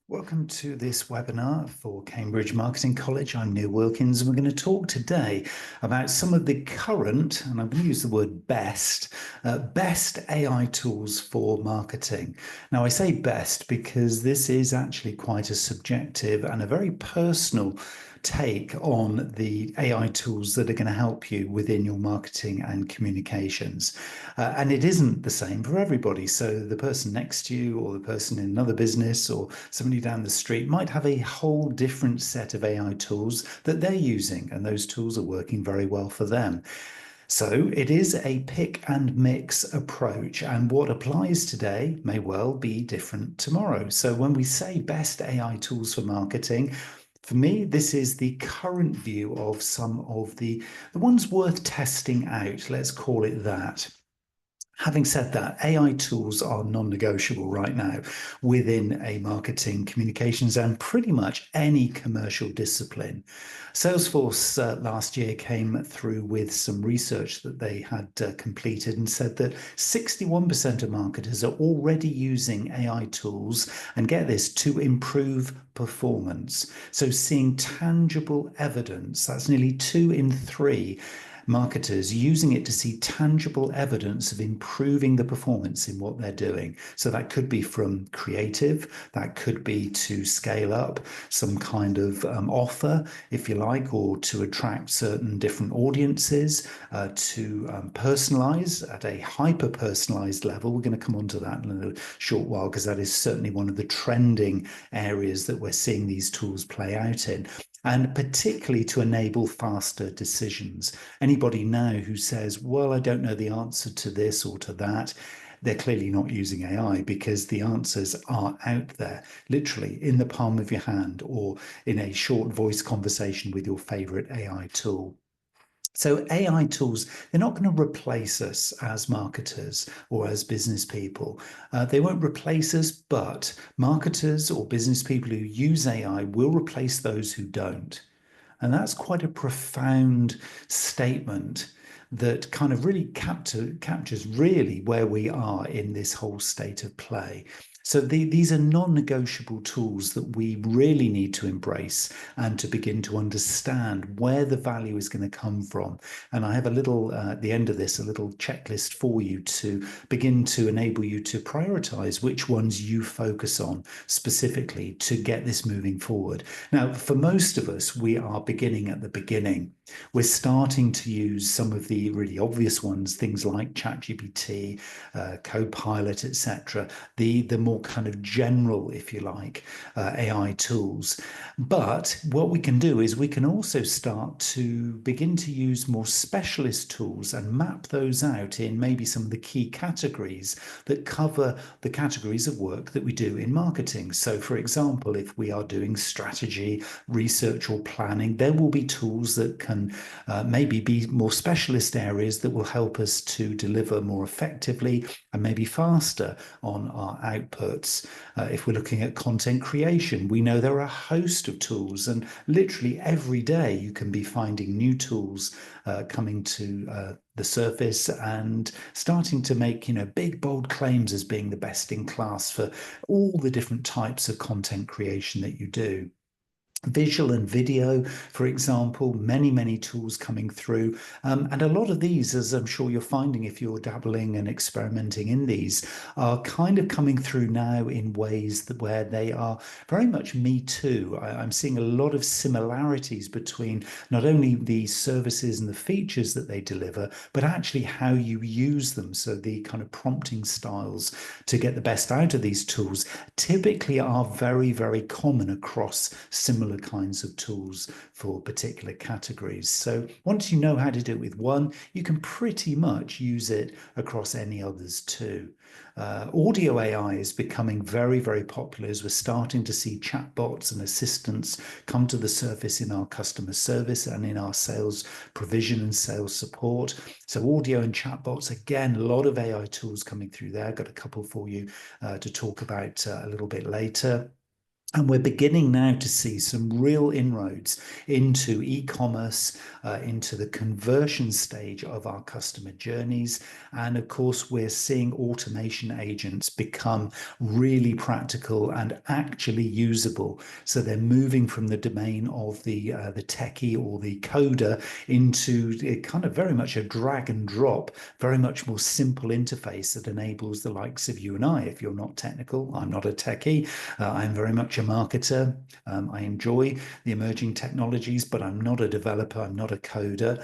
Welcome to this webinar for Cambridge Marketing College. I'm Neil Wilkins, and we're going to talk today about some of the current, and I'm going to use the word best AI tools for marketing. Now, I say best because this is actually quite a subjective and a very personal take on the AI tools that are going to help you within your marketing and communications. And it isn't the same for everybody. So the person next to you or the person in another business or somebody down the street might have a whole different set of AI tools that they're using, and those tools are working very well for them. So it is a pick and mix approach, and what applies today may well be different tomorrow. So when we say best AI tools for marketing, for me, this is the current view of some of the ones worth testing out. Let's call it that. Having said that, AI tools are non-negotiable right now within a marketing, communications, and pretty much any commercial discipline. Salesforce last year came through with some research that they had completed and said that 61% of marketers are already using AI tools, and get this, to improve performance. So seeing tangible evidence, that's nearly 2 in 3 marketers using it to see tangible evidence of improving the performance in what they're doing. So that could be from creative, that could be to scale up some kind of offer, if you like, or to attract certain different audiences, to personalize at a hyper personalized level. We're going to come on to that in a short while because that is certainly one of the trending areas that we're seeing these tools play out in, and particularly to enable faster decisions. Anybody now who says, well, I don't know the answer to this or to that, they're clearly not using AI, because the answers are out there, literally in the palm of your hand or in a short voice conversation with your favorite AI tool. So AI tools, they're not going to replace us as marketers or as business people. They won't replace us, but marketers or business people who use AI will replace those who don't. And that's quite a profound statement that kind of really captures really where we are in this whole state of play. So these are non-negotiable tools that we really need to embrace and to begin to understand where the value is going to come from. And I have a little, at the end of this, a little checklist for you to begin to enable you to prioritize which ones you focus on specifically to get this moving forward. Now, for most of us, we are beginning at the beginning. We're starting to use some of the really obvious ones, things like ChatGPT, Copilot, etc., the more kind of general, if you like, AI tools. But what we can do is we can also start to begin to use more specialist tools and map those out in maybe some of the key categories that cover the categories of work that we do in marketing. So, for example, if we are doing strategy, research, or planning, there will be tools that can maybe be more specialist areas that will help us to deliver more effectively and maybe faster on our outputs. If we're looking at content creation, we know there are a host of tools, and literally every day you can be finding new tools coming to the surface and starting to make, big, bold claims as being the best in class for all the different types of content creation that you do. Visual and video, for example, many tools coming through. And a lot of these, as I'm sure you're finding if you're dabbling and experimenting in these, are kind of coming through now in ways where they are very much me too. I'm seeing a lot of similarities between not only the services and the features that they deliver, but actually how you use them. So the kind of prompting styles to get the best out of these tools typically are very common across similar kinds of tools for particular categories. So once you know how to do it with one, you can pretty much use it across any others too. Audio AI is becoming very popular as we're starting to see chatbots and assistants come to the surface in our customer service and in our sales provision and sales support. So audio and chatbots, again, a lot of AI tools coming through there. Got a couple for you to talk about a little bit later. And we're beginning now to see some real inroads into e-commerce, into the conversion stage of our customer journeys. And of course, we're seeing automation agents become really practical and actually usable. So they're moving from the domain of the techie or the coder into kind of very much a drag and drop, very much more simple interface that enables the likes of you and I. If you're not technical, I'm not a techie. I'm very much a marketer. I enjoy the emerging technologies, but I'm not a developer. I'm not a coder.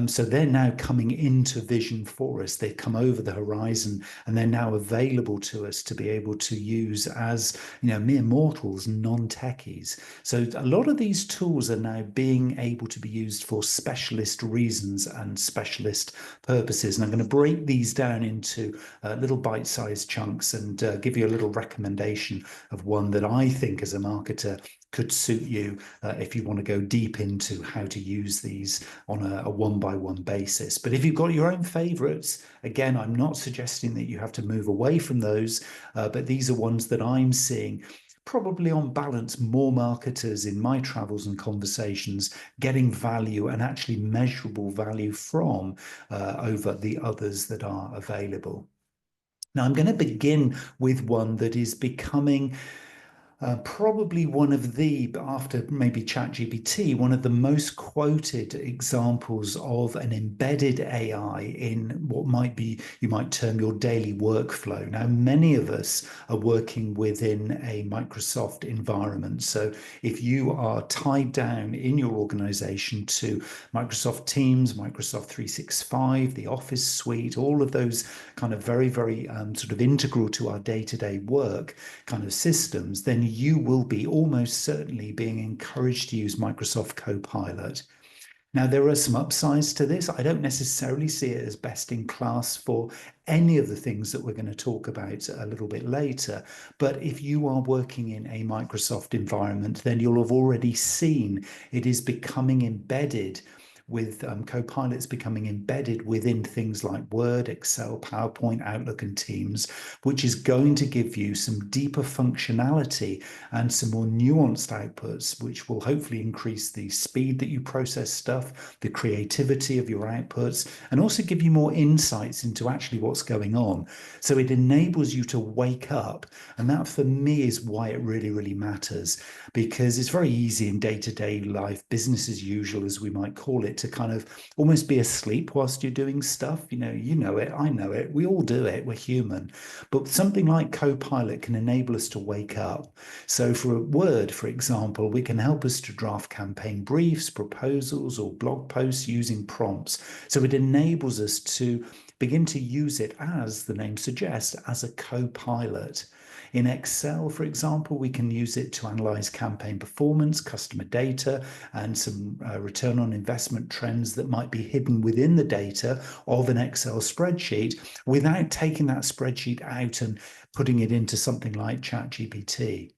So they're now coming into vision for us. They've come over the horizon and they're now available to us to be able to use as, mere mortals, non-techies. So a lot of these tools are now being able to be used for specialist reasons and specialist purposes. And I'm going to break these down into little bite-sized chunks and give you a little recommendation of one that I think as a marketer could suit you if you want to go deep into how to use these on a one-by-one basis. But if you've got your own favorites, again, I'm not suggesting that you have to move away from those, but these are ones that I'm seeing probably on balance more marketers in my travels and conversations getting value and actually measurable value from over the others that are available. Now, I'm going to begin with one that is becoming probably one of the, after maybe ChatGPT, one of the most quoted examples of an embedded AI in what might be, you might term your daily workflow. Now, many of us are working within a Microsoft environment. So if you are tied down in your organization to Microsoft Teams, Microsoft 365, the Office suite, all of those kind of very, very sort of integral to our day-to-day work kind of systems, then you will be almost certainly being encouraged to use Microsoft Copilot. Now, there are some upsides to this. I don't necessarily see it as best in class for any of the things that we're going to talk about a little bit later. But if you are working in a Microsoft environment, then you'll have already seen it is becoming embedded with Copilot's becoming embedded within things like Word, Excel, PowerPoint, Outlook, and Teams, which is going to give you some deeper functionality and some more nuanced outputs, which will hopefully increase the speed that you process stuff, the creativity of your outputs, and also give you more insights into actually what's going on. So it enables you to wake up. And that for me is why it really, really matters, because it's very easy in day-to-day life, business as usual, as we might call it, to kind of almost be asleep whilst you're doing stuff. You know it, I know it, we all do it, we're human. But something like Copilot can enable us to wake up. So for a Word, for example, we can help us to draft campaign briefs, proposals, or blog posts using prompts. So it enables us to begin to use it, as the name suggests, as a co-pilot. In Excel, for example, we can use it to analyze campaign performance, customer data, and some return on investment trends that might be hidden within the data of an Excel spreadsheet without taking that spreadsheet out and putting it into something like ChatGPT.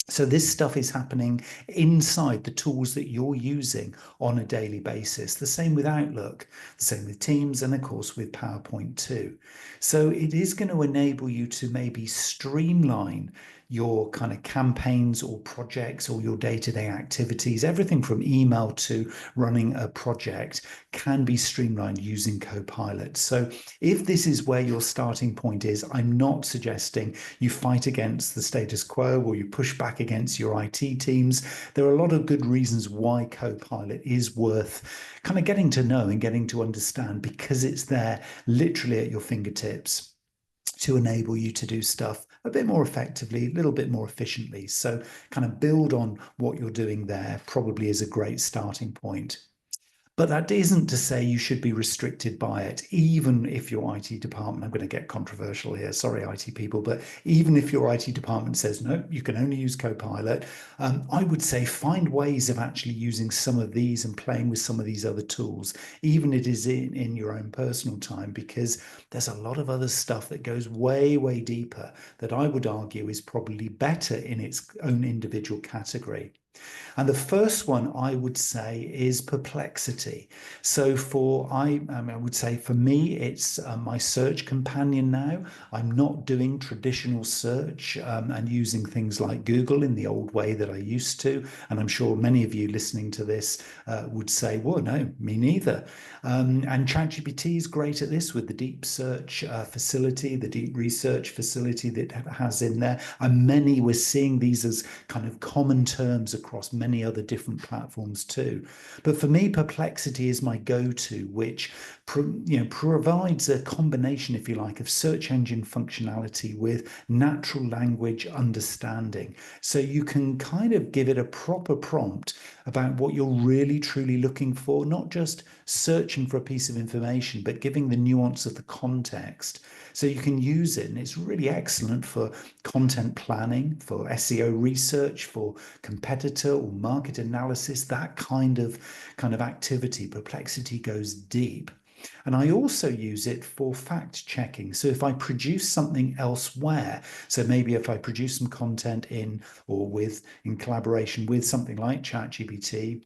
So this stuff is happening inside the tools that you're using on a daily basis. The same with Outlook, the same with Teams, and of course with PowerPoint too. So it is going to enable you to maybe streamline your kind of campaigns or projects or your day-to-day activities. Everything from email to running a project can be streamlined using Copilot. So if this is where your starting point is, I'm not suggesting you fight against the status quo or you push back against your IT teams. There are a lot of good reasons why Copilot is worth kind of getting to know and getting to understand, because it's there literally at your fingertips to enable you to do stuff a bit more effectively, a little bit more efficiently. So kind of build on what you're doing there probably is a great starting point. But that isn't to say you should be restricted by it, even if your IT department, I'm going to get controversial here, sorry, IT people, but even if your IT department says, no, you can only use Copilot, I would say find ways of actually using some of these and playing with some of these other tools, even if it is in your own personal time, because there's a lot of other stuff that goes way, way deeper that I would argue is probably better in its own individual category. And the first one I would say is perplexity. So I would say for me, it's my search companion now. I'm not doing traditional search and using things like Google in the old way that I used to. And I'm sure many of you listening to this would say, well, no, me neither. And ChatGPT is great at this with the deep search facility, the deep research facility that it has in there. And many we're seeing these as kind of common terms across many other different platforms too. But for me, Perplexity is my go-to, which provides a combination, if you like, of search engine functionality with natural language understanding. So you can kind of give it a proper prompt about what you're really truly looking for, not just searching for a piece of information, but giving the nuance of the context. So you can use it, and it's really excellent for content planning, for SEO research, for competitor or market analysis, that kind of activity. Perplexity goes deep. And I also use it for fact checking. So if I produce something elsewhere, so maybe if I produce some content in collaboration with something like ChatGPT,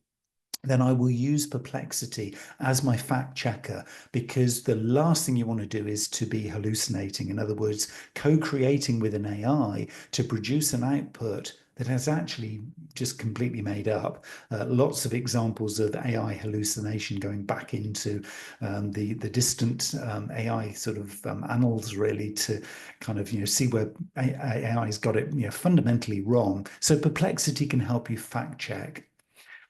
then I will use Perplexity as my fact checker, because the last thing you want to do is to be hallucinating. In other words, co-creating with an AI to produce an output that has actually just completely made up. Lots of examples of AI hallucination going back into the distant AI sort of annals, really, to kind of see where AI's got it fundamentally wrong. So Perplexity can help you fact check.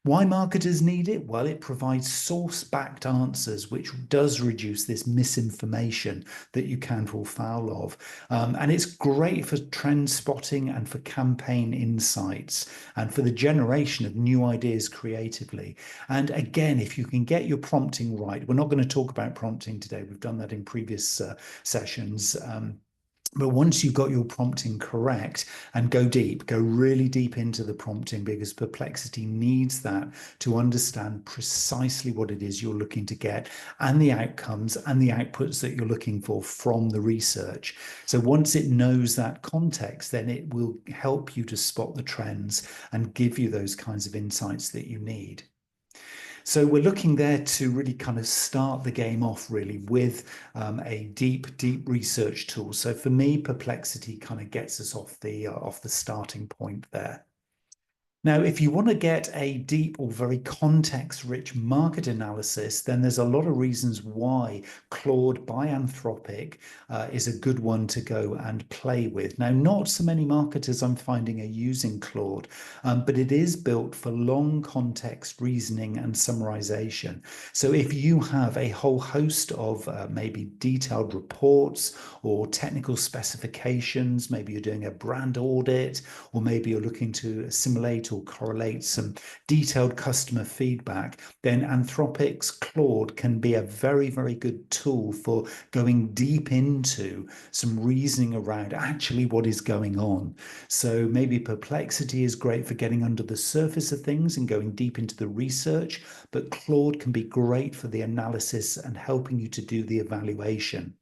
Why marketers need it? Well, it provides source-backed answers, which does reduce this misinformation that you can fall foul of. And it's great for trend spotting and for campaign insights and for the generation of new ideas creatively. And again, if you can get your prompting right, we're not going to talk about prompting today. We've done that in previous sessions. But once you've got your prompting correct, and go deep, go really deep into the prompting, because Perplexity needs that to understand precisely what it is you're looking to get and the outcomes and the outputs that you're looking for from the research. So once it knows that context, then it will help you to spot the trends and give you those kinds of insights that you need. So we're looking there to really kind of start the game off really with a deep research tool. So for me, Perplexity kind of gets us off the starting point there. Now, if you want to get a deep or very context-rich market analysis, then there's a lot of reasons why Claude by Anthropic is a good one to go and play with. Now, not so many marketers I'm finding are using Claude, but it is built for long context reasoning and summarization. So if you have a whole host of maybe detailed reports or technical specifications, maybe you're doing a brand audit, or maybe you're looking to assimilate or correlate some detailed customer feedback, then Anthropic's Claude can be a very, very good tool for going deep into some reasoning around actually what is going on. So maybe Perplexity is great for getting under the surface of things and going deep into the research, but Claude can be great for the analysis and helping you to do the evaluation.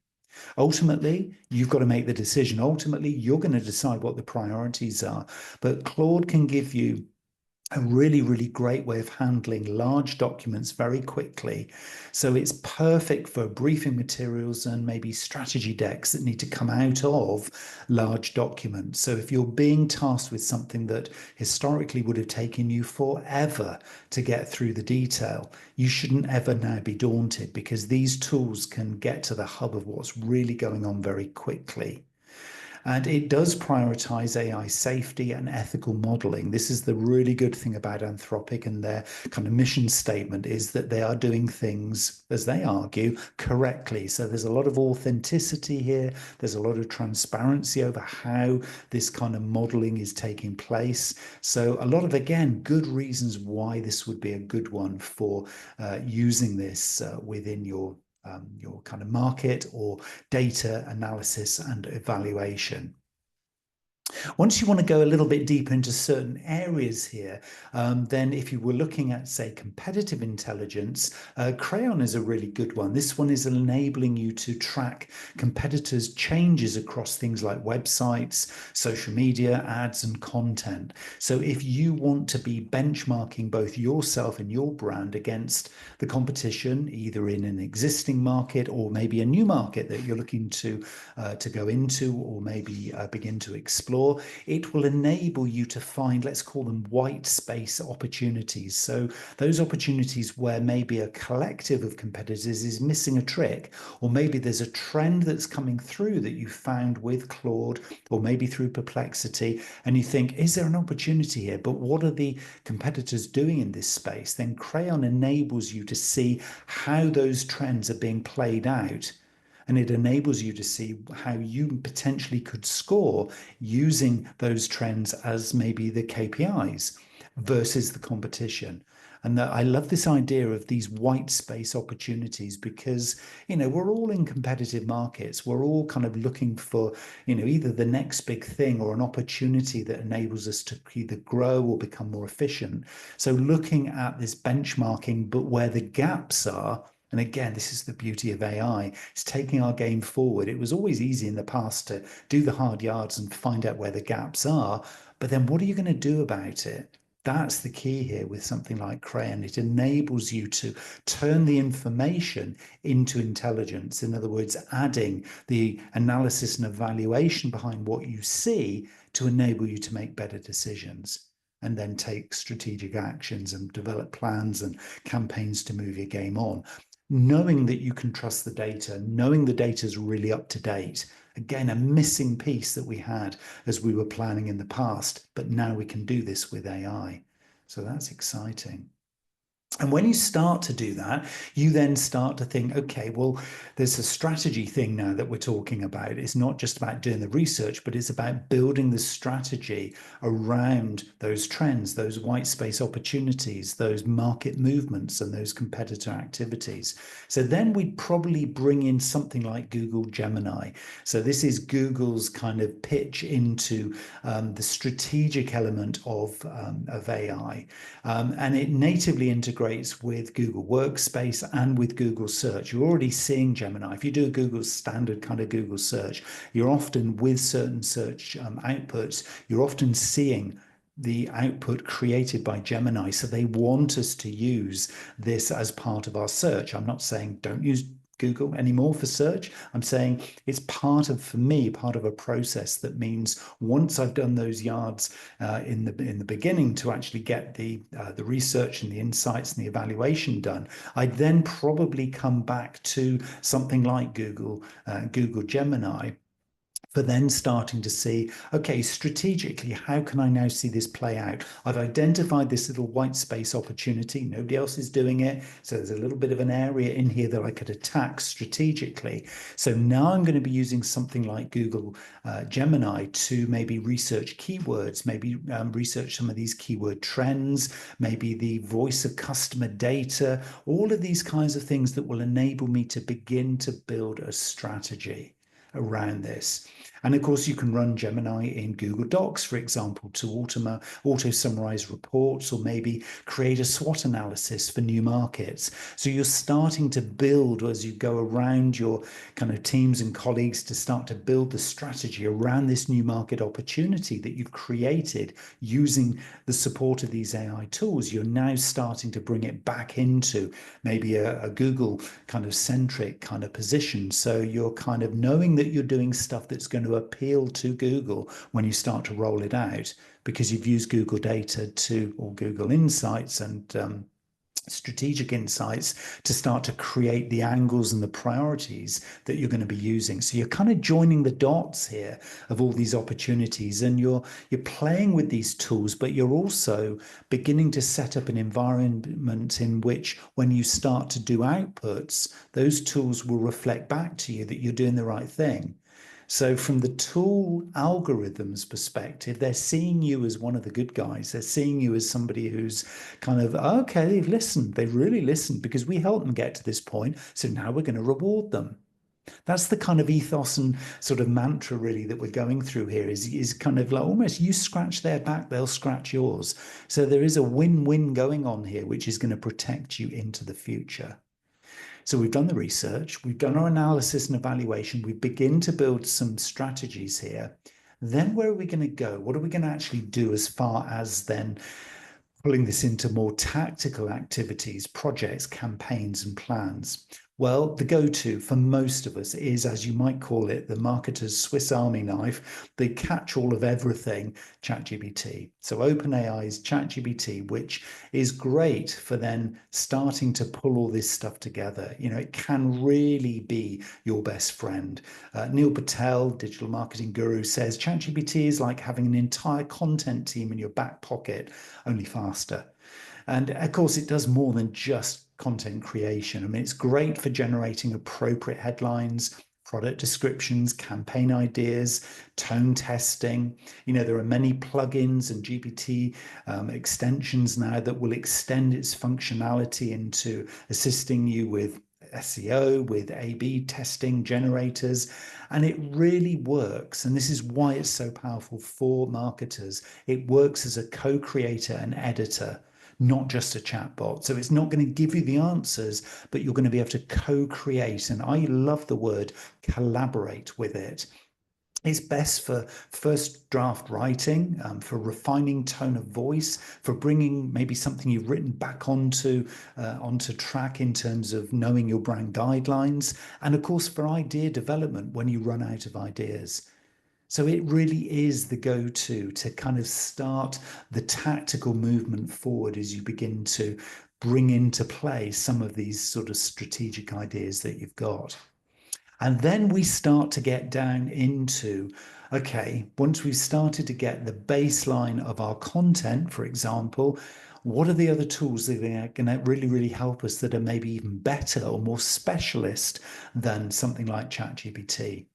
Ultimately, you've got to make the decision. Ultimately, you're going to decide what the priorities are. But Claude can give you a really, really great way of handling large documents very quickly. So it's perfect for briefing materials and maybe strategy decks that need to come out of large documents. So if you're being tasked with something that historically would have taken you forever to get through the detail, you shouldn't ever now be daunted, because these tools can get to the hub of what's really going on very quickly. And it does prioritize AI safety and ethical modeling. This is the really good thing about Anthropic, and their kind of mission statement is that they are doing things, as they argue, correctly. So there's a lot of authenticity here. There's a lot of transparency over how this kind of modeling is taking place. So a lot of, again, good reasons why this would be a good one for using this within your kind of market or data analysis and evaluation. Once you want to go a little bit deeper into certain areas here, then if you were looking at, say, competitive intelligence, Crayon is a really good one. This one is enabling you to track competitors' changes across things like websites, social media, ads, and content. So if you want to be benchmarking both yourself and your brand against the competition, either in an existing market or maybe a new market that you're looking to go into, or maybe begin to explore, it will enable you to find, let's call them white space opportunities. So those opportunities where maybe a collective of competitors is missing a trick, or maybe there's a trend that's coming through that you found with Claude, or maybe through Perplexity, and you think, is there an opportunity here? But what are the competitors doing in this space? Then Crayon enables you to see how those trends are being played out, and it enables you to see how you potentially could score using those trends as maybe the KPIs versus the competition. And I love this idea of these white space opportunities because, we're all in competitive markets. We're all kind of looking for, either the next big thing or an opportunity that enables us to either grow or become more efficient. So looking at this benchmarking, but where the gaps are. And again, this is the beauty of AI. It's taking our game forward. It was always easy in the past to do the hard yards and find out where the gaps are. But then what are you going to do about it? That's the key here with something like Crayon. It enables you to turn the information into intelligence. In other words, adding the analysis and evaluation behind what you see to enable you to make better decisions, and then take strategic actions and develop plans and campaigns to move your game on, knowing that you can trust the data, knowing the data is really up to date. Again, a missing piece that we had as we were planning in the past, but now we can do this with AI. So that's exciting. And when you start to do that, you then start to think, okay, well, there's a strategy thing now that we're talking about. It's not just about doing the research, but it's about building the strategy around those trends, those white space opportunities, those market movements, and those competitor activities. So then we'd probably bring in something like Google Gemini. So this is Google's kind of pitch into the strategic element of AI. And it natively integrates with Google Workspace and with Google Search. You're already seeing Gemini. If you do a Google standard kind of Google search, you're often with certain search outputs, you're often seeing the output created by Gemini. So they want us to use this as part of our search. I'm not saying don't use Google anymore for search. I'm saying it's part of, for me, part of a process that means once I've done those yards in the beginning to actually get the research and the insights and the evaluation done, I then probably come back to something like Google Gemini, for then starting to see, okay, strategically, how can I now see this play out? I've identified this little white space opportunity. Nobody else is doing it. So there's a little bit of an area in here that I could attack strategically. So now I'm going to be using something like Google Gemini to maybe research keywords, maybe research some of these keyword trends, maybe the voice of customer data, all of these kinds of things that will enable me to begin to build a strategy around this. And of course, you can run Gemini in Google Docs, for example, to auto-summarize reports, or maybe create a SWOT analysis for new markets. So you're starting to build, as you go around your kind of teams and colleagues, to start to build the strategy around this new market opportunity that you've created using the support of these AI tools. You're now starting to bring it back into maybe a Google kind of centric kind of position. So you're kind of knowing that you're doing stuff that's going to appeal to Google when you start to roll it out, because you've used Google data or Google Insights and strategic insights to start to create the angles and the priorities that you're going to be using. So you're kind of joining the dots here of all these opportunities, and you're playing with these tools, but you're also beginning to set up an environment in which, when you start to do outputs, those tools will reflect back to you that you're doing the right thing. So from the tool algorithms perspective, they're seeing you as one of the good guys. They're seeing you as somebody who's kind of, okay, they've really listened because we helped them get to this point. So now we're going to reward them. That's the kind of ethos and sort of mantra really that we're going through here is kind of like almost you scratch their back, they'll scratch yours. So there is a win-win going on here, which is going to protect you into the future. So we've done the research, we've done our analysis and evaluation, we begin to build some strategies here. Then where are we going to go? What are we going to actually do as far as then pulling this into more tactical activities, projects, campaigns, and plans? Well, the go-to for most of us is, as you might call it, the marketer's Swiss Army knife, the catch-all of everything, ChatGPT. So OpenAI's ChatGPT, which is great for then starting to pull all this stuff together. You know, it can really be your best friend. Neil Patel, digital marketing guru, says ChatGPT is like having an entire content team in your back pocket, only faster. And of course, it does more than just content creation. I mean, it's great for generating appropriate headlines, product descriptions, campaign ideas, tone testing. You know, there are many plugins and GPT extensions now that will extend its functionality into assisting you with SEO, with A/B testing generators, and it really works. And this is why it's so powerful for marketers. It works as a co-creator and editor, not just a chatbot. So it's not going to give you the answers, but you're going to be able to co-create. And I love the word collaborate with it. It's best for first draft writing, for refining tone of voice, for bringing maybe something you've written back onto track in terms of knowing your brand guidelines, and of course for idea development when you run out of ideas. So it really is the go-to to kind of start the tactical movement forward as you begin to bring into play some of these sort of strategic ideas that you've got. And then we start to get down into, okay, once we've started to get the baseline of our content, for example, what are the other tools that are going to really, really help us that are maybe even better or more specialist than something like ChatGPT?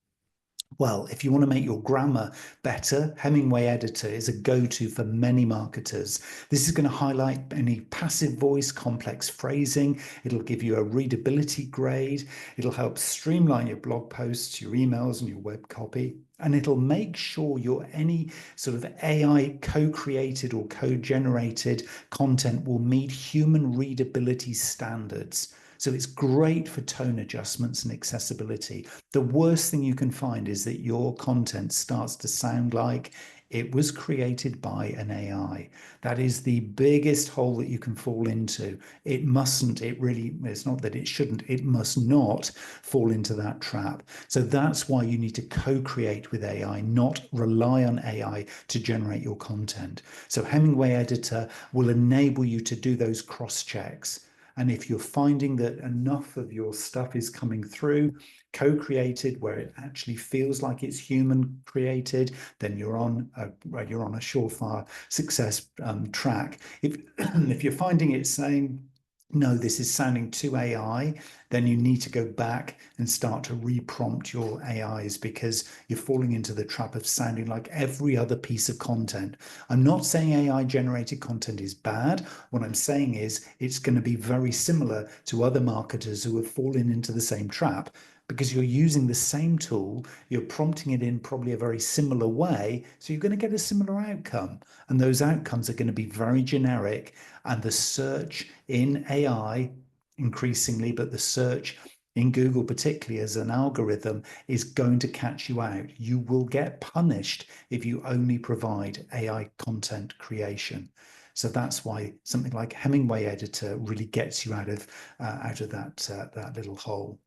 Well, if you want to make your grammar better, Hemingway Editor is a go-to for many marketers. This is going to highlight any passive voice, complex phrasing. It'll give you a readability grade. It'll help streamline your blog posts, your emails, and your web copy. And it'll make sure your any sort of AI co-created or co-generated content will meet human readability standards. So it's great for tone adjustments and accessibility. The worst thing you can find is that your content starts to sound like it was created by an AI. That is the biggest hole that you can fall into. It mustn't, it really, it's not that it shouldn't, it must not fall into that trap. So that's why you need to co-create with AI, not rely on AI to generate your content. So Hemingway Editor will enable you to do those cross checks. And if you're finding that enough of your stuff is coming through co-created where it actually feels like it's human created, then you're on a surefire success track. If you're finding it saying, no, this is sounding too AI, then you need to go back and start to reprompt your AIs because you're falling into the trap of sounding like every other piece of content. I'm not saying AI generated content is bad. What I'm saying is it's going to be very similar to other marketers who have fallen into the same trap because you're using the same tool, you're prompting it in probably a very similar way, so you're going to get a similar outcome. And those outcomes are going to be very generic, and the search in AI increasingly, but the search in Google particularly as an algorithm is going to catch you out. You will get punished if you only provide AI content creation. So that's why something like Hemingway Editor really gets you out of that little hole.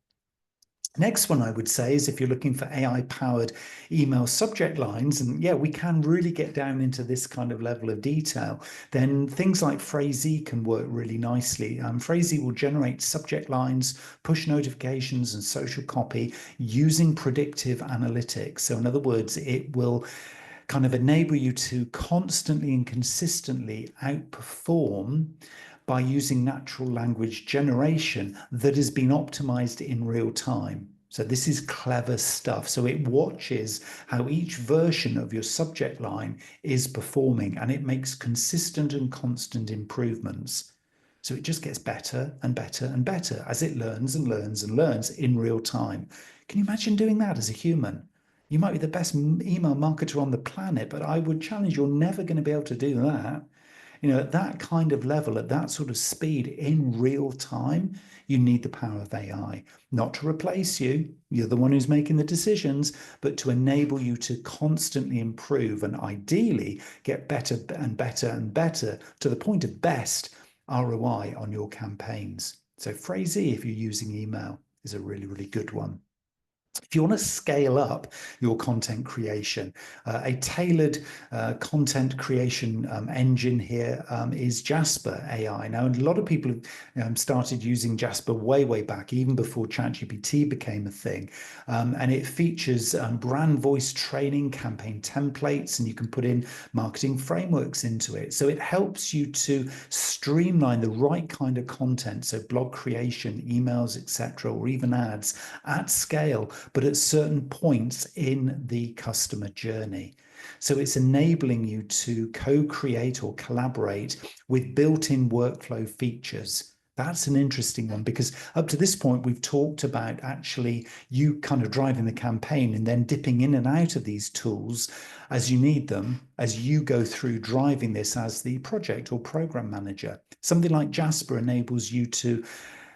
Next one I would say is if you're looking for AI-powered email subject lines, and yeah, we can really get down into this kind of level of detail, then things like Phrasee can work really nicely. Phrasee will generate subject lines, push notifications, and social copy using predictive analytics. So in other words, it will kind of enable you to constantly and consistently outperform by using natural language generation that has been optimized in real time. So this is clever stuff. So it watches how each version of your subject line is performing, and it makes consistent and constant improvements. So it just gets better and better and better as it learns and learns and learns in real time. Can you imagine doing that as a human? You might be the best email marketer on the planet, but I would challenge you're never going to be able to do that. At that kind of level, at that sort of speed in real time, you need the power of AI, not to replace you. You're the one who's making the decisions, but to enable you to constantly improve and ideally get better and better and better to the point of best ROI on your campaigns. So Phrasee, if you're using email, is a really, really good one. If you want to scale up your content creation, a tailored content creation engine here is Jasper AI. Now, a lot of people have started using Jasper way, way back, even before ChatGPT became a thing. And it features brand voice training, campaign templates, and you can put in marketing frameworks into it. So it helps you to streamline the right kind of content, so blog creation, emails, etc., or even ads at scale, but at certain points in the customer journey. So it's enabling you to co-create or collaborate with built-in workflow features. That's an interesting one because up to this point, we've talked about actually you kind of driving the campaign and then dipping in and out of these tools as you need them, as you go through driving this as the project or program manager. Something like Jasper enables you to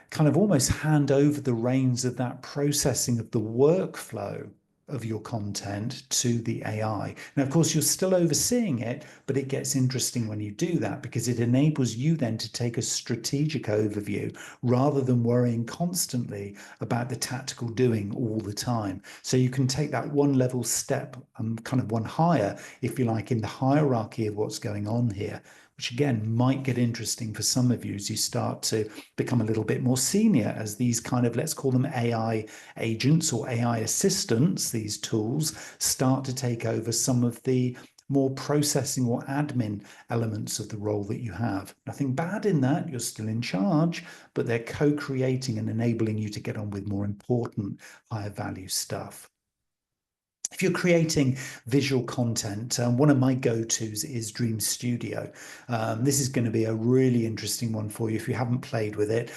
kind of almost hand over the reins of that processing of the workflow of your content to the AI. Now, of course, you're still overseeing it, but it gets interesting when you do that because it enables you then to take a strategic overview rather than worrying constantly about the tactical doing all the time. So you can take that one level step, kind of one higher, if you like, in the hierarchy of what's going on here, which again might get interesting for some of you as you start to become a little bit more senior as these kind of, let's call them AI agents or AI assistants, these tools start to take over some of the more processing or admin elements of the role that you have. Nothing bad in that, you're still in charge, but they're co-creating and enabling you to get on with more important, higher value stuff. If you're creating visual content, one of my go-tos is Dream Studio. This is going to be a really interesting one for you if you haven't played with it,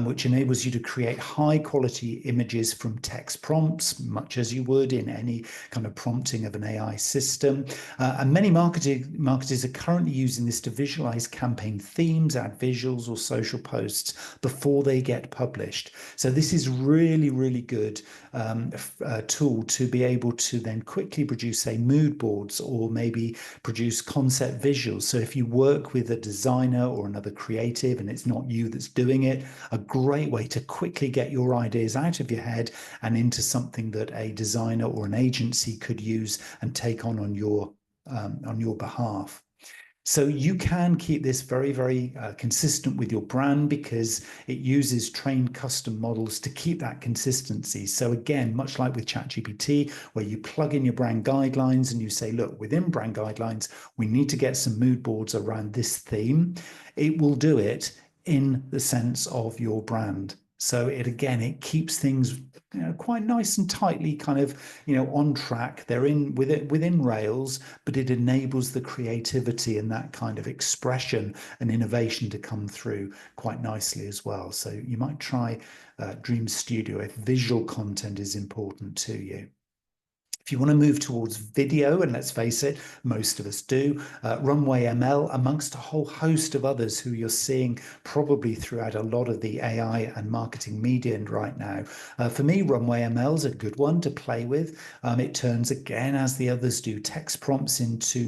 which enables you to create high quality images from text prompts, much as you would in any kind of prompting of an AI system. And many marketers are currently using this to visualize campaign themes, add visuals or social posts before they get published. So this is really, really good tool to be able to then quickly produce, say, mood boards or maybe produce concept visuals. So if you work with a designer or another creative and it's not you that's doing it, a great way to quickly get your ideas out of your head and into something that a designer or an agency could use and take on your behalf. So you can keep this very, very consistent with your brand because it uses trained custom models to keep that consistency. So again, much like with ChatGPT, where you plug in your brand guidelines and you say, look, within brand guidelines, we need to get some mood boards around this theme. It will do it in the sense of your brand. So it keeps things quite nice and tightly kind of, on track. They're within rails, but it enables the creativity and that kind of expression and innovation to come through quite nicely as well. So you might try Dream Studio if visual content is important to you. If you want to move towards video, and let's face it, most of us do, Runway ML, amongst a whole host of others who you're seeing probably throughout a lot of the AI and marketing media right now. For me, Runway ML is a good one to play with. It turns, again, as the others do, text prompts into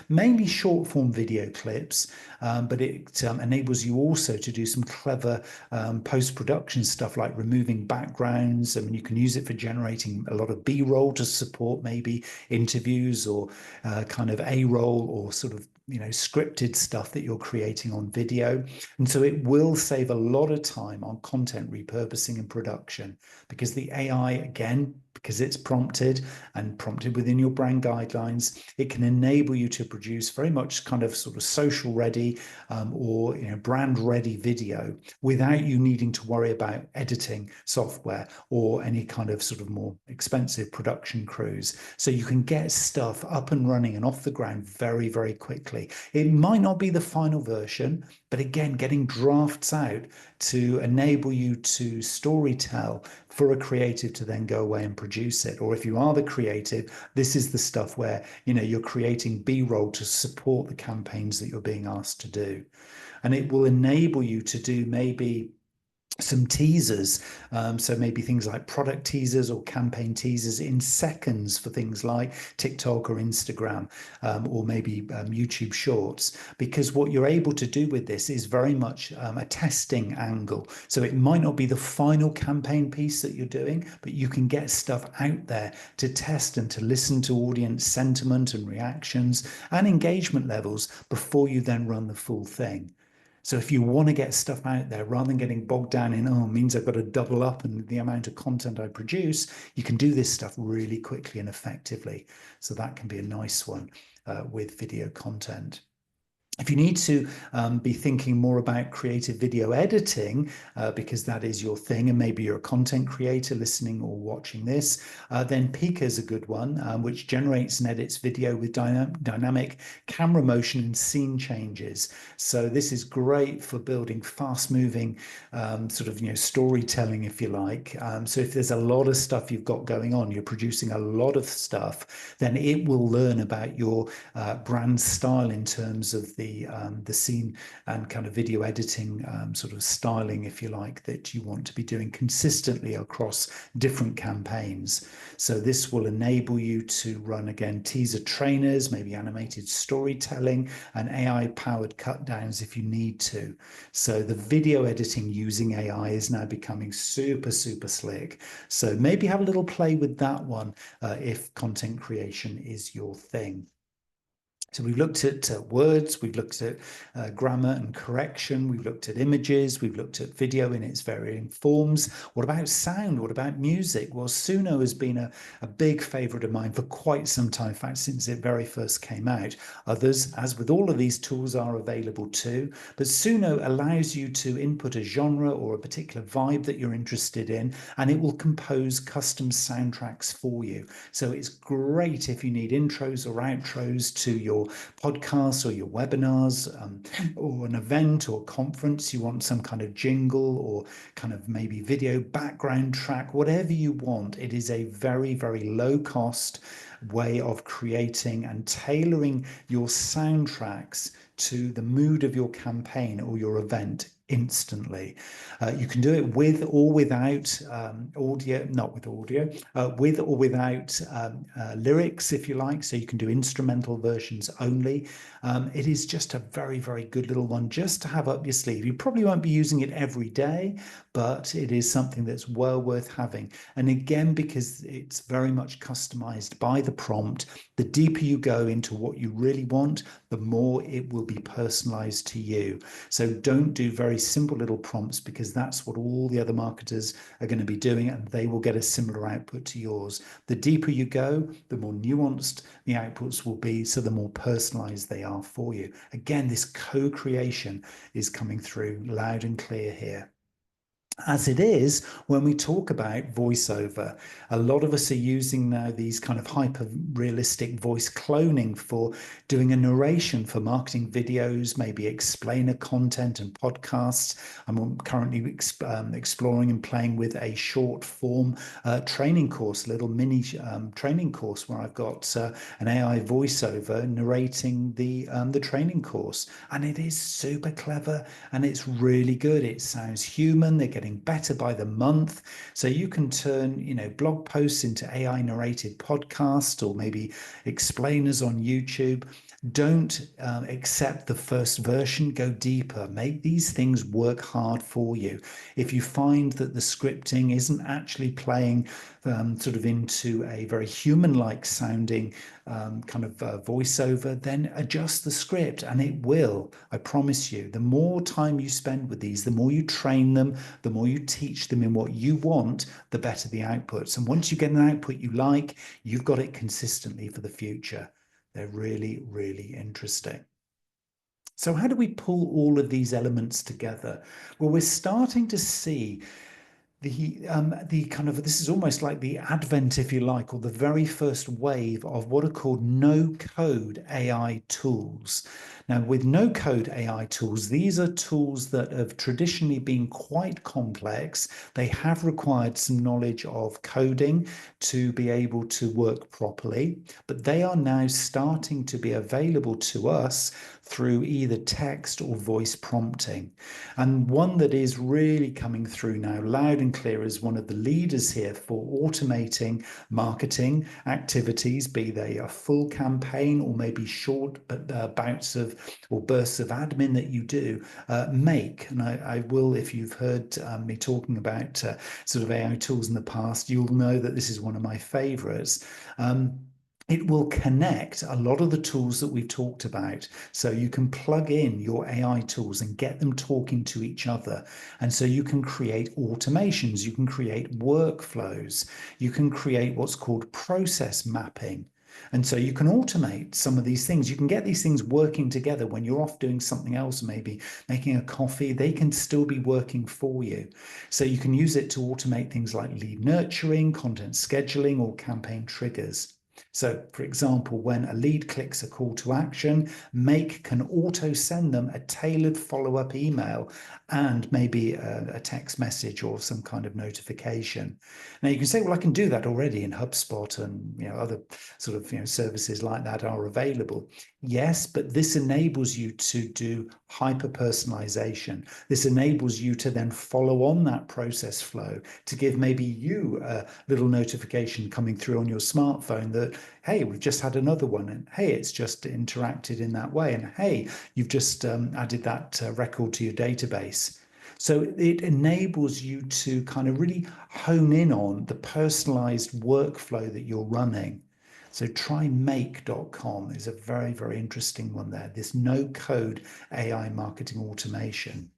mainly short form video clips, but it enables you also to do some clever post-production stuff like removing backgrounds. I mean, you can use it for generating a lot of B-roll to support maybe interviews or kind of A-roll or sort of scripted stuff that you're creating on video. And so it will save a lot of time on content repurposing and production because the AI, again, because it's prompted and prompted within your brand guidelines, it can enable you to produce very much kind of sort of social ready or brand ready video without you needing to worry about editing software or any kind of sort of more expensive production crews. So you can get stuff up and running and off the ground very, very quickly. It might not be the final version, but again, getting drafts out to enable you to story tell for a creative to then go away and produce it. Or if you are the creative, this is the stuff where you're creating B-roll to support the campaigns that you're being asked to do. And it will enable you to do maybe some teasers, so maybe things like product teasers or campaign teasers in seconds for things like TikTok or Instagram, or maybe YouTube Shorts, because what you're able to do with this is very much a testing angle. So it might not be the final campaign piece that you're doing, but you can get stuff out there to test and to listen to audience sentiment and reactions and engagement levels before you then run the full thing. So if you want to get stuff out there, rather than getting bogged down in, oh, it means I've got to double up in the amount of content I produce, you can do this stuff really quickly and effectively. So that can be a nice one with video content. If you need to be thinking more about creative video editing, because that is your thing, and maybe you're a content creator listening or watching this, then Pika is a good one, which generates and edits video with dynamic camera motion and scene changes. So this is great for building fast-moving sort of storytelling, if you like. So if there's a lot of stuff you've got going on, you're producing a lot of stuff, then it will learn about your brand style in terms of the scene and kind of video editing sort of styling, if you like, that you want to be doing consistently across different campaigns. So this will enable you to run, again, teaser trainers, maybe animated storytelling and AI-powered cut downs if you need to. So the video editing using AI is now becoming super, super slick. So maybe have a little play with that one if content creation is your thing. So we've looked at words, we've looked at grammar and correction, we've looked at images, we've looked at video in its varying forms. What about sound? What about music? Well, Suno has been a big favorite of mine for quite some time, in fact, since it very first came out. Others, as with all of these tools, are available too, but Suno allows you to input a genre or a particular vibe that you're interested in, and it will compose custom soundtracks for you. So it's great if you need intros or outros to your podcasts or your webinars, or an event or conference. You want some kind of jingle or kind of maybe video background track, whatever you want. It is a very, very low cost way of creating and tailoring your soundtracks to the mood of your campaign or your event instantly. You can do it with or without audio, not with audio, with or without lyrics, if you like. So you can do instrumental versions only. It is just a very, very good little one just to have up your sleeve. You probably won't be using it every day, but it is something that's well worth having. And again, because it's very much customized by the prompt, the deeper you go into what you really want, the more it will be personalized to you. So don't do very simple little prompts, because that's what all the other marketers are going to be doing, and they will get a similar output to yours. The deeper you go, the more nuanced the outputs will be, so the more personalized they are for you. Again, this co-creation is coming through loud and clear here. As it is, when we talk about voiceover, a lot of us are using now these kind of hyper realistic voice cloning for doing a narration for marketing videos, maybe explainer content and podcasts. I'm currently exploring and playing with a short form training course, a little mini training course where I've got an AI voiceover narrating the training course. And it is super clever and it's really good. It sounds human. They're getting better by the month. So you can turn, blog posts into AI narrated podcasts, or maybe explainers on YouTube. Don't accept the first version, go deeper. Make these things work hard for you. If you find that the scripting isn't actually playing sort of into a very human-like sounding kind of voiceover, then adjust the script and it will. I promise you, the more time you spend with these, the more you train them, the more you teach them in what you want, the better the outputs. And once you get an output you like, you've got it consistently for the future. They're really, really interesting. So how do we pull all of these elements together? Well, we're starting to see the kind of, this is almost like the advent, if you like, or the very first wave of what are called no-code AI tools. Now, with no-code AI tools, these are tools that have traditionally been quite complex. They have required some knowledge of coding to be able to work properly, but they are now starting to be available to us through either text or voice prompting. And one that is really coming through now loud and clear as one of the leaders here for automating marketing activities, be they a full campaign or maybe short bouts of or bursts of admin that you do, Make. And I will, if you've heard me talking about sort of AI tools in the past, you'll know that this is one of my favorites. It will connect a lot of the tools that we've talked about. So you can plug in your AI tools and get them talking to each other. And so you can create automations, you can create workflows, you can create what's called process mapping. And so you can automate some of these things. You can get these things working together when you're off doing something else, maybe making a coffee, they can still be working for you. So you can use it to automate things like lead nurturing, content scheduling, or campaign triggers. So, for example, when a lead clicks a call to action, Make can auto send them a tailored follow-up email and maybe a text message or some kind of notification. Now, you can say, well, I can do that already in HubSpot, and other sort of services like that are available. Yes, but this enables you to do hyper personalization. This enables you to then follow on that process flow to give maybe you a little notification coming through on your smartphone that, hey, we've just had another one, and hey, it's just interacted in that way, and hey, you've just added that record to your database. So it enables you to kind of really hone in on the personalized workflow that you're running. So try make.com is a very, very interesting one there. This no code AI marketing automation.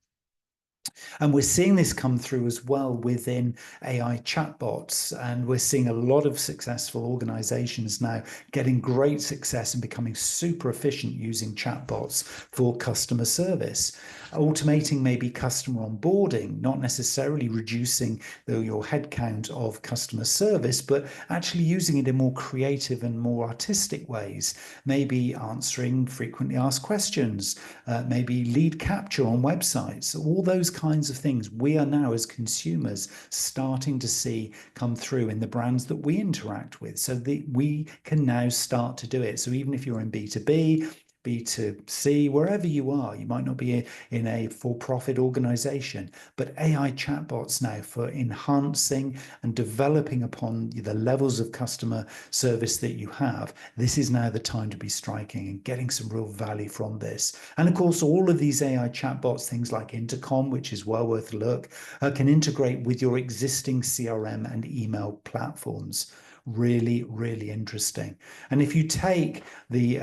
And we're seeing this come through as well within AI chatbots. And we're seeing a lot of successful organizations now getting great success and becoming super efficient using chatbots for customer service. Automating maybe customer onboarding, not necessarily reducing your headcount of customer service, but actually using it in more creative and more artistic ways. Maybe answering frequently asked questions, maybe lead capture on websites, all those kinds of things we are now as consumers starting to see come through in the brands that we interact with, so that we can now start to do it. So even if you're in B2B, B2C, wherever you are, you might not be in a for-profit organization, but AI chatbots now for enhancing and developing upon the levels of customer service that you have. This is now the time to be striking and getting some real value from this. And of course, all of these AI chatbots, things like Intercom, which is well worth a look, can integrate with your existing CRM and email platforms. Really, really interesting. And if you take the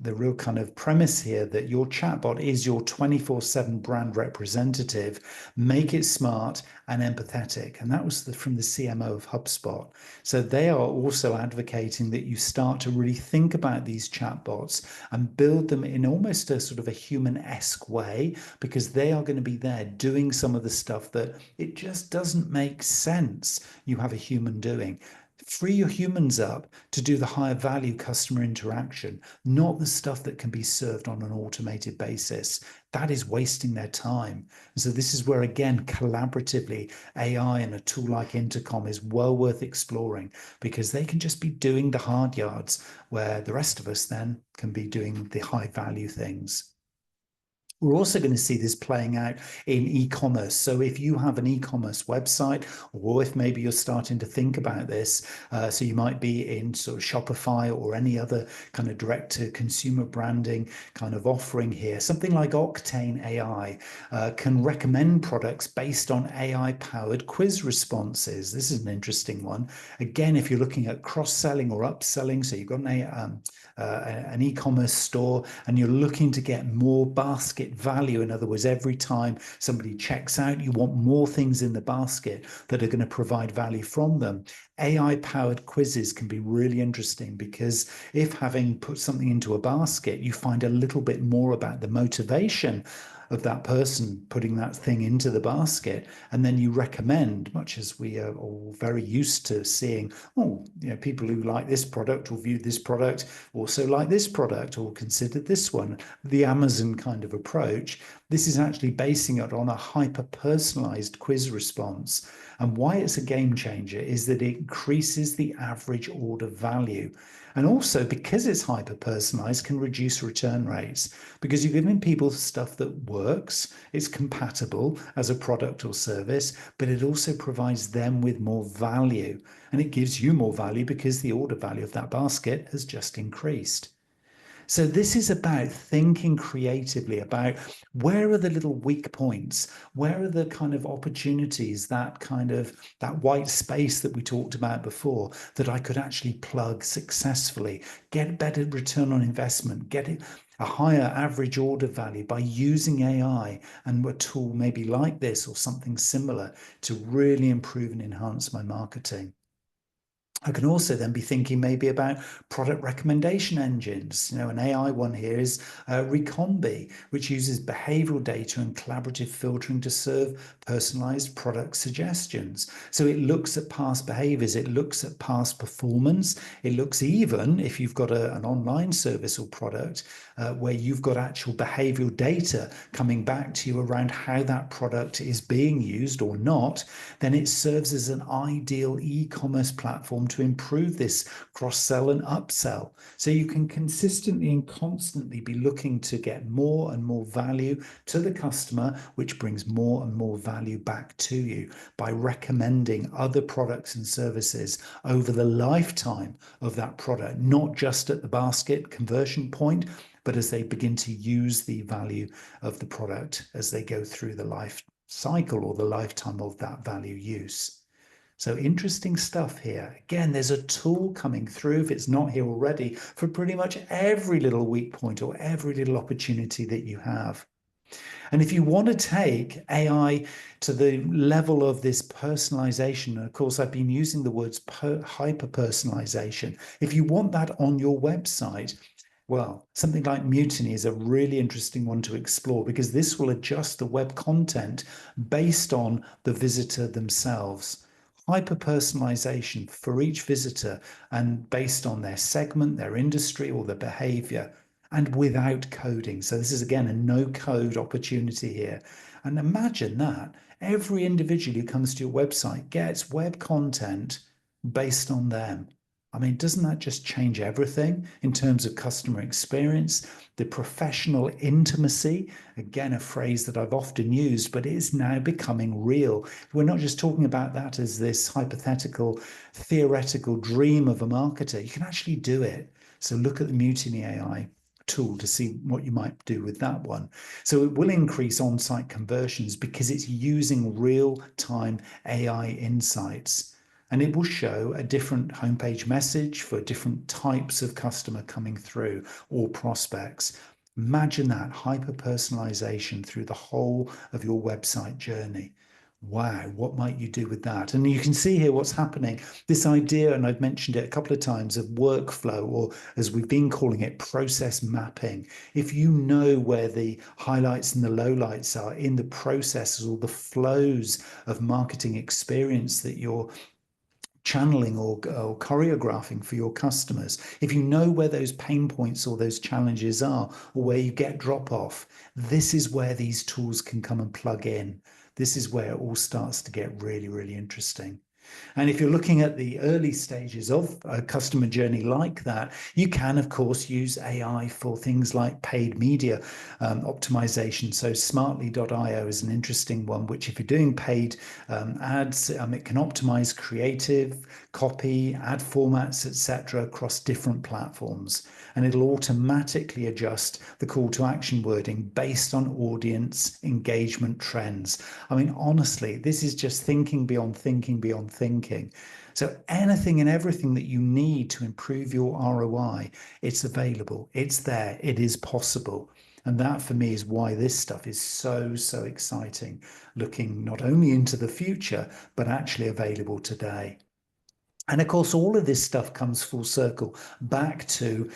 real kind of premise here that your chatbot is your 24/7 brand representative, make it smart and empathetic. And that was from the CMO of HubSpot. So they are also advocating that you start to really think about these chatbots and build them in almost a sort of a human-esque way, because they are going to be there doing some of the stuff that it just doesn't make sense you have a human doing. Free your humans up to do the higher value customer interaction, not the stuff that can be served on an automated basis. That is wasting their time. And so this is where, again, collaboratively, AI and a tool like Intercom is well worth exploring, because they can just be doing the hard yards where the rest of us then can be doing the high value things. We're also going to see this playing out in e-commerce. So if you have an e-commerce website, or if maybe you're starting to think about this, so you might be in sort of Shopify or any other kind of direct to consumer branding kind of offering here, something like Octane AI can recommend products based on AI powered quiz responses. This is an interesting one. Again, if you're looking at cross-selling or upselling, so you've got an e-commerce store and you're looking to get more basket value. In other words, every time somebody checks out, you want more things in the basket that are going to provide value from them. AI powered quizzes can be really interesting because if having put something into a basket, you find a little bit more about the motivation of that person putting that thing into the basket, and then you recommend, much as we are all very used to seeing, oh, people who like this product or view this product also like this product or considered this one, the Amazon kind of approach. This is actually basing it on a hyper personalized quiz response. And why it's a game changer is that it increases the average order value. And also, because it's hyper personalized, can reduce return rates because you're giving people stuff that works, it's compatible as a product or service, but it also provides them with more value. And it gives you more value because the order value of that basket has just increased. So this is about thinking creatively about where are the little weak points, where are the kind of opportunities, that white space that we talked about before, that I could actually plug successfully, get better return on investment, get it a higher average order value by using AI and a tool maybe like this or something similar to really improve and enhance my marketing. I can also then be thinking maybe about product recommendation engines. An AI one here is Recombi, which uses behavioral data and collaborative filtering to serve personalized product suggestions. So it looks at past behaviors, it looks at past performance, it looks even if you've got an online service or product where you've got actual behavioral data coming back to you around how that product is being used or not, then it serves as an ideal e-commerce platform to improve this cross-sell and upsell. So you can consistently and constantly be looking to get more and more value to the customer, which brings more and more value back to you by recommending other products and services over the lifetime of that product, not just at the basket conversion point, but as they begin to use the value of the product as they go through the life cycle or the lifetime of that value use. So interesting stuff here. Again, there's a tool coming through, if it's not here already, for pretty much every little weak point or every little opportunity that you have. And if you want to take AI to the level of this personalization, and of course, I've been using the words hyper personalization. If you want that on your website, well, something like Mutiny is a really interesting one to explore because this will adjust the web content based on the visitor themselves. Hyper personalization for each visitor and based on their segment, their industry, or their behavior, and without coding. So, this is again a no code opportunity here. And imagine that every individual who comes to your website gets web content based on them. I mean, doesn't that just change everything in terms of customer experience? The professional intimacy, again, a phrase that I've often used, but it is now becoming real. We're not just talking about that as this hypothetical, theoretical dream of a marketer. You can actually do it. So look at the Mutiny AI tool to see what you might do with that one. So it will increase on-site conversions because it's using real-time AI insights. And it will show a different homepage message for different types of customer coming through or prospects. Imagine that hyper personalization through the whole of your website journey. Wow, what might you do with that? And you can see here what's happening. This idea, and I've mentioned it a couple of times, of workflow, or as we've been calling it, process mapping. If you know where the highlights and the lowlights are in the processes or the flows of marketing experience that you're channeling or choreographing for your customers, if you know where those pain points or those challenges are, or where you get drop off, this is where these tools can come and plug in. This is where it all starts to get really, really interesting. And if you're looking at the early stages of a customer journey like that, you can, of course, use AI for things like paid media optimization. So smartly.io is an interesting one, which if you're doing paid ads, it can optimize creative, copy, ad formats, etc., across different platforms. And it'll automatically adjust the call to action wording based on audience engagement trends. I mean, honestly, this is just thinking beyond thinking beyond thinking. So anything and everything that you need to improve your ROI, it's available, it's there, it is possible. And that for me is why this stuff is so, so exciting, looking not only into the future, but actually available today. And of course, all of this stuff comes full circle back to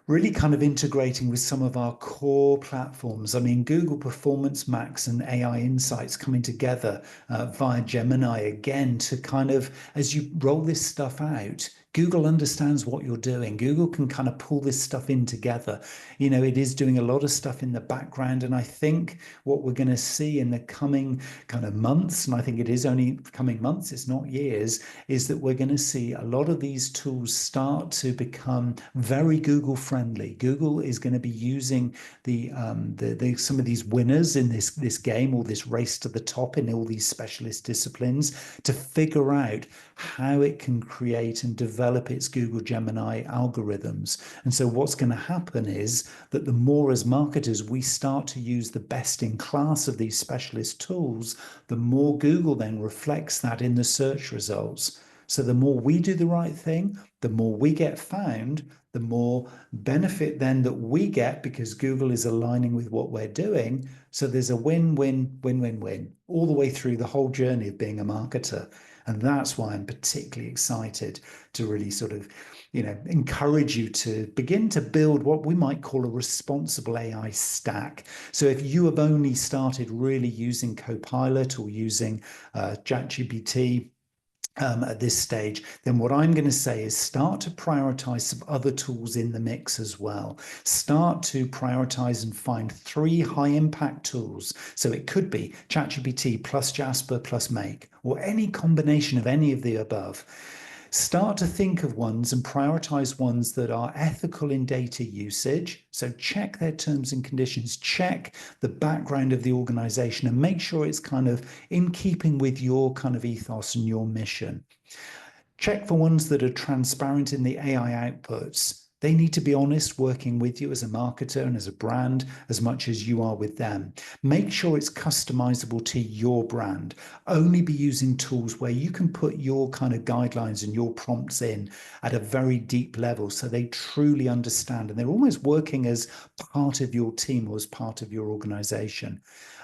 really kind of integrating with some of our core platforms. I mean, Google Performance Max and AI Insights coming together via Gemini again to kind of, as you roll this stuff out, Google understands what you're doing. Google can kind of pull this stuff in together. You know, it is doing a lot of stuff in the background. And I think what we're going to see in the coming kind of months, and I think it is only coming months, it's not years, is that we're going to see a lot of these tools start to become very Google friendly. Google is going to be using some of these winners in this game, or this race to the top in all these specialist disciplines, to figure out how it can create and develop its Google Gemini algorithms. And so what's going to happen is that the more as marketers we start to use the best in class of these specialist tools, the more Google then reflects that in the search results. So the more we do the right thing, the more we get found, the more benefit then that we get because Google is aligning with what we're doing. So there's a win-win, win-win-win all the way through the whole journey of being a marketer. And that's why I'm particularly excited to really sort of, encourage you to begin to build what we might call a responsible AI stack. So if you have only started really using Copilot or using ChatGPT, at this stage, then what I'm going to say is start to prioritize some other tools in the mix as well. Start to prioritize and find 3 high impact tools. So it could be ChatGPT plus Jasper plus Make, or any combination of any of the above. Start to think of ones and prioritize ones that are ethical in data usage. So check their terms and conditions, check the background of the organization, and make sure it's kind of in keeping with your kind of ethos and your mission. Check for ones that are transparent in the AI outputs. They need to be honest working with you as a marketer and as a brand as much as you are with them. Make sure it's customizable to your brand. Only be using tools where you can put your kind of guidelines and your prompts in at a very deep level so they truly understand and they're almost working as part of your team or as part of your organization.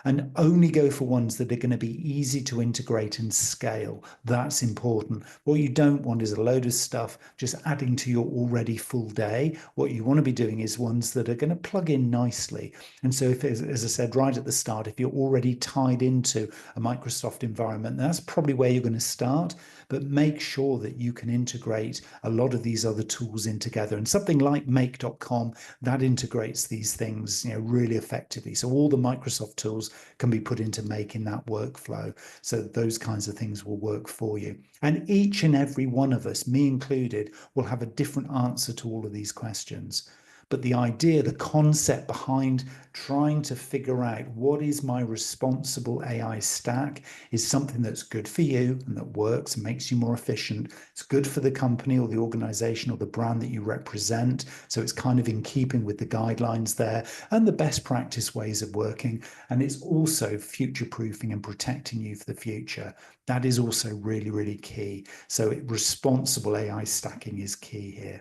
And only go for ones that are going to be easy to integrate and scale. That's important. What you don't want is a load of stuff just adding to your already full day. What you want to be doing is ones that are going to plug in nicely. And so if, as I said right at the start, if you're already tied into a Microsoft environment, that's probably where you're going to start. But make sure that you can integrate a lot of these other tools in together. And something like make.com, that integrates these things, really effectively. So all the Microsoft tools can be put into Make in that workflow. So those kinds of things will work for you. And each and every one of us, me included, will have a different answer to all of these questions. But the idea, the concept behind trying to figure out what is my responsible AI stack is something that's good for you and that works and makes you more efficient. It's good for the company or the organization or the brand that you represent. So it's kind of in keeping with the guidelines there and the best practice ways of working. And it's also future-proofing and protecting you for the future. That is also really, really key. So responsible AI stacking is key here.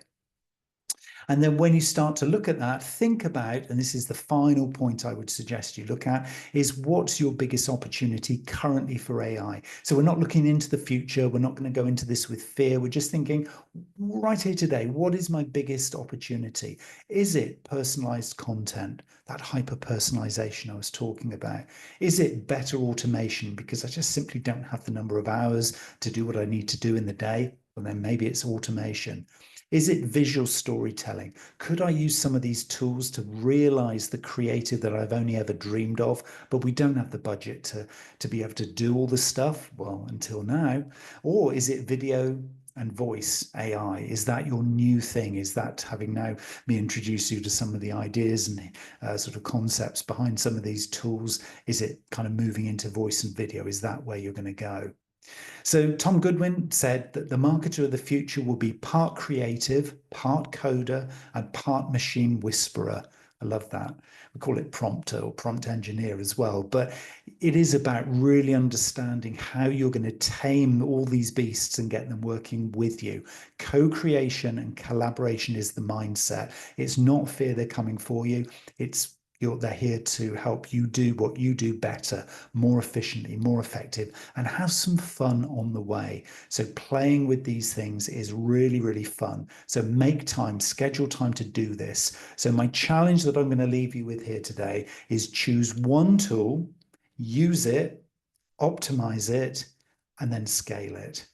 And then when you start to look at that, think about, and this is the final point I would suggest you look at, is what's your biggest opportunity currently for AI? So we're not looking into the future. We're not going to go into this with fear. We're just thinking right here today, what is my biggest opportunity? Is it personalized content, that hyper personalization I was talking about? Is it better automation because I just simply don't have the number of hours to do what I need to do in the day? Well, then maybe it's automation. Is it visual storytelling? Could I use some of these tools to realize the creative that I've only ever dreamed of, but we don't have the budget to be able to do all the stuff? Well, until now. Or is it video and voice AI? Is that your new thing? Is that, having now me introduce you to some of the ideas and sort of concepts behind some of these tools, is it kind of moving into voice and video? Is that where you're going to go? So Tom Goodwin said that the marketer of the future will be part creative, part coder, and part machine whisperer. I love that. We call it prompter or prompt engineer as well. But it is about really understanding how you're going to tame all these beasts and get them working with you. Co-creation and collaboration is the mindset. It's not fear they're coming for you. They're here to help you do what you do better, more efficiently, more effective, and have some fun on the way. So playing with these things is really, really fun. So make time, schedule time to do this. So my challenge that I'm going to leave you with here today is choose one tool, use it, optimize it, and then scale it.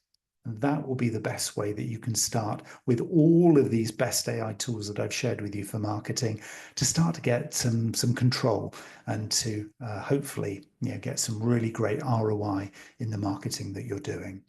And that will be the best way that you can start with all of these best AI tools that I've shared with you for marketing to start to get some control and to hopefully get some really great ROI in the marketing that you're doing.